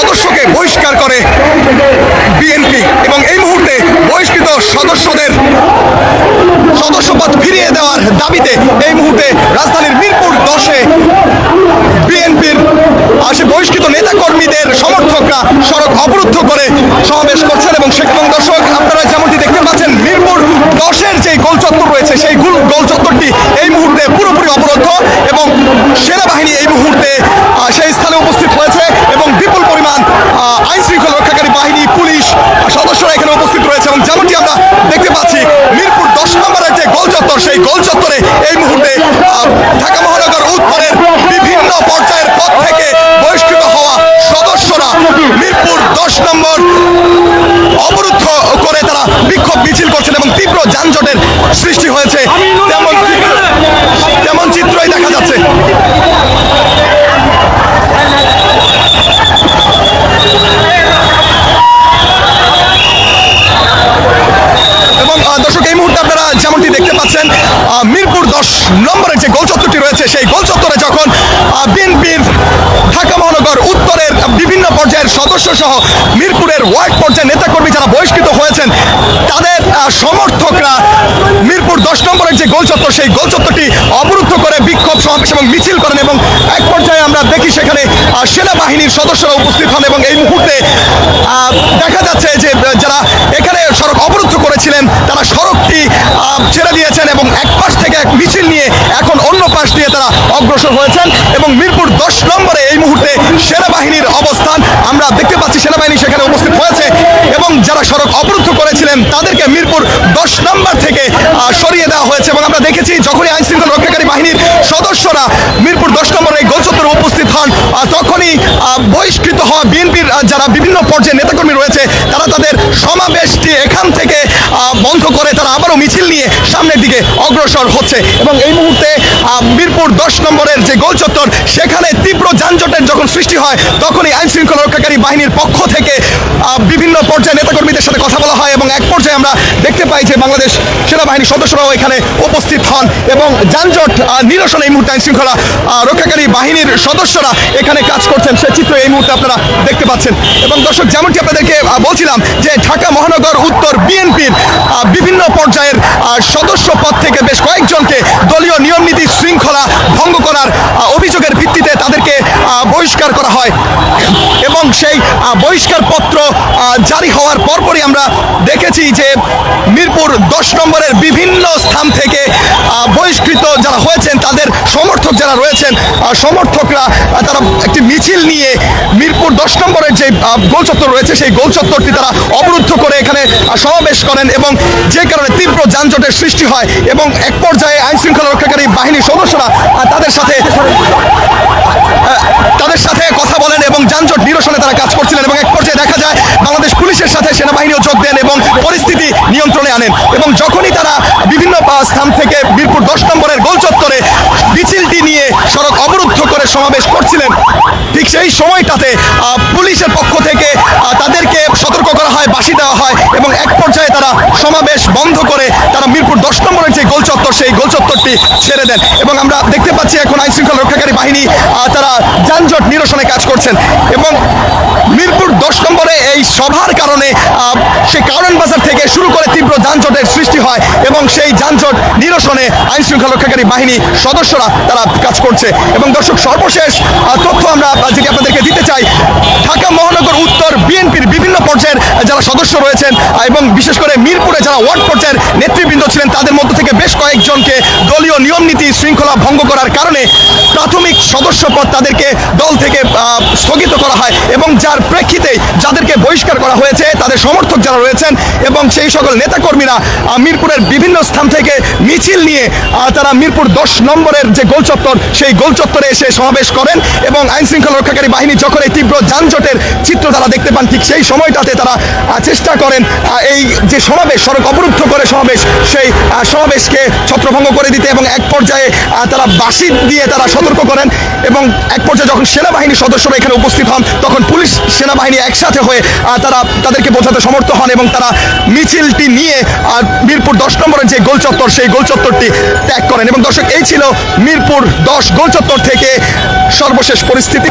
সদস্যকে বহিষ্কার করে বিএনপি এবং এই মুহূর্তে বহিষ্কৃত সদস্যদের সদস্যপদ ফিরিয়ে দেওয়ার দাবিতে এই মুহূর্তে রাজধানীর মিরপুর 10-এ বিএনপির সে বহিষ্কৃত নেতাকর্মীদের সমর্থকরা সড়ক অবরুদ্ধ করে সমাবেশ করছেন এবং দর্শক আপনারা যেমনটি দেখতে পাচ্ছেন মিরপুর 10-এর যে গোল চত্বর রয়েছে সেই গোল চত্বরটি এই মুহূর্তে পুরোপুরি অবরুদ্ধ এবং সেনাবাহিনী এই মুহূর্তে সেই স্থানে উপস্থিত হয়েছে এবং বিপুল পরিমাণ আইন শৃঙ্খলা রক্ষাকারী বাহিনী পুলিশ সদস্যরা এখানে উপস্থিত রয়েছে এবং যেমনটি আমরা দেখতে পাচ্ছি মিরপুর 10 নম্বরের যে গোল চত্বর সেই গোল চত্বরে এই মুহূর্তে ঢাকা মহানগর উত্তরের বিভিন্ন পর্যায়ের পদ থেকে বহিষ্কৃত হওয়া সদস্যরা মিরপুর 10 নম্বর অবরুদ্ধ করে তারা বিক্ষোভ মিছিল করছেন এবং তীব্র যানজটের সৃষ্টি হয়েছে তেমন চিত্রই দেখা যাচ্ছে। এবং দর্শক এই মুহূর্তে আপনারা যেমনটি দেখতে পাচ্ছেন মিরপুর 10 নম্বরের যে গোল চত্বরটি রয়েছে সেই গোল চত্বরে যখন বিএনপির ঢাকা মহানগর উত্তরের বিভিন্ন পর্যায়ের সদস্য সহ মিরপুরের ওয়ার্ড পর্যায়ের নেতাকর্মী যারা বহিষ্কৃত হয়েছেন তাদের সমর্থকরা মিরপুর 10 নম্বরের যে গোল চত্বর সেই গোল চত্বরটি অবরুদ্ধ করে বিক্ষোভ সমাবেশ এবং মিছিল করেন এবং এক পর্যায়ে আমরা দেখি সেখানে সেনাবাহিনীর সদস্যরা উপস্থিত হন এবং এই মুহূর্তে দেখা যাচ্ছে যে যারা এখানে সড়ক অবরুদ্ধ করেছিলেন তারা সড়কটি ছেড়ে দিয়েছেন এবং এক পাশ থেকে এক মিছিল নিয়ে এখন অন্য পাশ দিয়ে তারা অগ্রসর হয়েছেন এবং মিরপুর 10 নম্বরে এই মুহূর্তে সেনাবাহিনীর অবস্থান আমরা দেখতে পাচ্ছি সেনাবাহিনী সেখানে উপস্থিত হয়েছে এবং যারা সড়ক অবরুদ্ধ করেছিলেন তাদেরকে মিরপুর 10 নম্বর থেকে সরিয়ে দেওয়া হয়েছে এবং আমরা দেখেছি যখনই আইন শৃঙ্খলা রক্ষাকারী বাহিনীর সদস্যরা মিরপুর 10 নম্বরে এই গোল চত্বরে উপস্থিত হন তখনই বহিষ্কৃত হওয়া বিএনপির যারা বিভিন্ন পর্যায়ে নেতাকর্মী রয়েছে তারা তাদের সমাবেশটি এখান থেকে বন্ধ করে তারা আবারও মিছিল নিয়ে সামনের দিকে অগ্রসর হচ্ছে এবং এই মুহূর্তে মিরপুর 10 নম্বরের যে গোল চত্বর সেখানে তীব্র যানজটের যখন সৃষ্টি হয় তখনই আইন শৃঙ্খলা রক্ষাকারী বাহিনীর পক্ষ থেকে বিভিন্ন পর্যায়ে নেতাকর্মীদের সাথে কথা বলা হয় এবং এক পর্যায়ে আমরা দেখতে পাই যে বাংলাদেশ সেনাবাহিনীর সদস্যরাও এখানে উপস্থিত হন এবং যানজট নিরসনে এই মুহূর্তে আইন শৃঙ্খলা রক্ষাকারী বাহিনীর সদস্যরা এখানে কাজ করছেন সে চিত্র এই মুহূর্তে আপনারা দেখতে পাচ্ছেন এবং দর্শক যেমনটি আপনাদেরকে বলছিলাম যে ঢাকা মহানগর উত্তর বিএনপির বিভিন্ন পর্যায়ের সদস্য পদ থেকে বেশ কয়েকজনকে দলীয় নিয়মনীতি শৃঙ্খলা ভঙ্গ করার অভিযোগের ভিত্তিতে তাদেরকে বহিষ্কার করা হয় এবং সেই বহিষ্কার পত্র জারি হওয়ার পরপরই আমরা দেখেছি যে মিরপুর 10 নম্বরের বিভিন্ন স্থান থেকে বহিষ্কৃত যারা হয়েছেন তাদের সমর্থক যারা রয়েছেন সমর্থকরা তারা একটি মিছিল নিয়ে মিরপুর 10 নম্বরের যে গোল চত্বর রয়েছে সেই গোল চত্বরটি তারা অবরুদ্ধ করে এখানে সমাবেশ করেন এবং যে কারণে তীব্র যানজটের সৃষ্টি হয় এবং এক পর্যায়ে আইন শৃঙ্খলা রক্ষাকারী বাহিনীর সদস্যরা তাদের সাথে কথা বলেন এবং যানজট নিরসনে তারা কাজ করছিলেন এবং এক পর্যায়ে দেখা যায় বাংলাদেশ পুলিশের সাথে সেনাবাহিনীও যোগ দেন এবং পরিস্থিতি নিয়ন্ত্রণে আনেন এবং যখনই তারা বিভিন্ন স্থান থেকে মিরপুর 10 নম্বরের গোল চত্বরে মিছিলটি নিয়ে সড়ক অবরুদ্ধ করে সমাবেশ করছিলেন ঠিক সেই সময়টাতে পুলিশের পক্ষ থেকে তাদেরকে সতর্ক করা হয় বাঁশি দেওয়া হয় এবং এক পর্যায়ে তারা সমাবেশ বন্ধ করে তারা মিরপুর 10 নম্বরের যে গোল চত্বর সেই গোল চত্বরটি ছেড়ে দেন এবং আমরা দেখতে পাচ্ছি এখন আইন শৃঙ্খলা রক্ষাকারী বাহিনী তারা যানজট নিরসনে কাজ করছেন এবং মিরপুর 10 নম্বরে এই সভার কারণে সে কারণ বাজার থেকে শুরু করে তীব্র যানজটের সৃষ্টি হয় এবং সেই যানজট নিরসনে আইন শৃঙ্খলা রক্ষাকারী বাহিনী সদস্যরা তারা কাজ করছে এবং দর্শক সর্বশেষ তথ্য আমরা যেটি আপনাদেরকে দিতে চাই ঢাকা মহানগর উত্তর বিএনপির বিভিন্ন পর্যায়ের যারা সদস্য রয়েছেন এবং বিশেষ করে মিরপুরে যারা ওয়ার্ড পর্যায়ের নেতৃবৃন্দ ছিলেন তাদের মধ্য থেকে বেশ কয়েকজনকে দলীয় নিয়মনীতি শৃঙ্খলা ভঙ্গ করার কারণে প্রাথমিক সদস্যপদ তাদেরকে দল থেকে স্থগিত করা হয় এবং যার প্রেক্ষিতে যাদেরকে বহিষ্কার করা হয়েছে তাদের সমর্থক যারা রয়েছেন এবং সেই সকল নেতাকর্মীরা মিরপুরের বিভিন্ন স্থান থেকে মিছিল নিয়ে তারা মিরপুর 10 নম্বরের যে গোল চত্বর সেই গোল চত্বরে এসে সমাবেশ করেন এবং আইন শৃঙ্খলা রক্ষাকারী বাহিনী যখন এই তীব্র যানজটের চিত্র তারা দেখতে পান ঠিক সেই সময়টাতে তারা চেষ্টা করেন এই যে সমাবেশ সড়ক অবরুদ্ধ করে সমাবেশ সেই সমাবেশকে ছত্রভঙ্গ করে দিতে এবং এক পর্যায়ে তারা বাঁশি দিয়ে তারা সতর্ক করেন এবং এক পর্যায়ে যখন সেনাবাহিনীর সদস্যরা এখানে উপস্থিত হন তখন পুলিশ সেনাবাহিনী একসাথে হয়ে তারা তাদেরকে বোঝাতে সমর্থ হন এবং তারা মিছিলটি নিয়ে মিরপুর 10 নম্বরের যে গোল চত্বর সেই গোল চত্বরটি ত্যাগ করেন এবং দর্শক এই ছিল মিরপুর 10 গোল চত্বর থেকে সর্বশেষ পরিস্থিতি।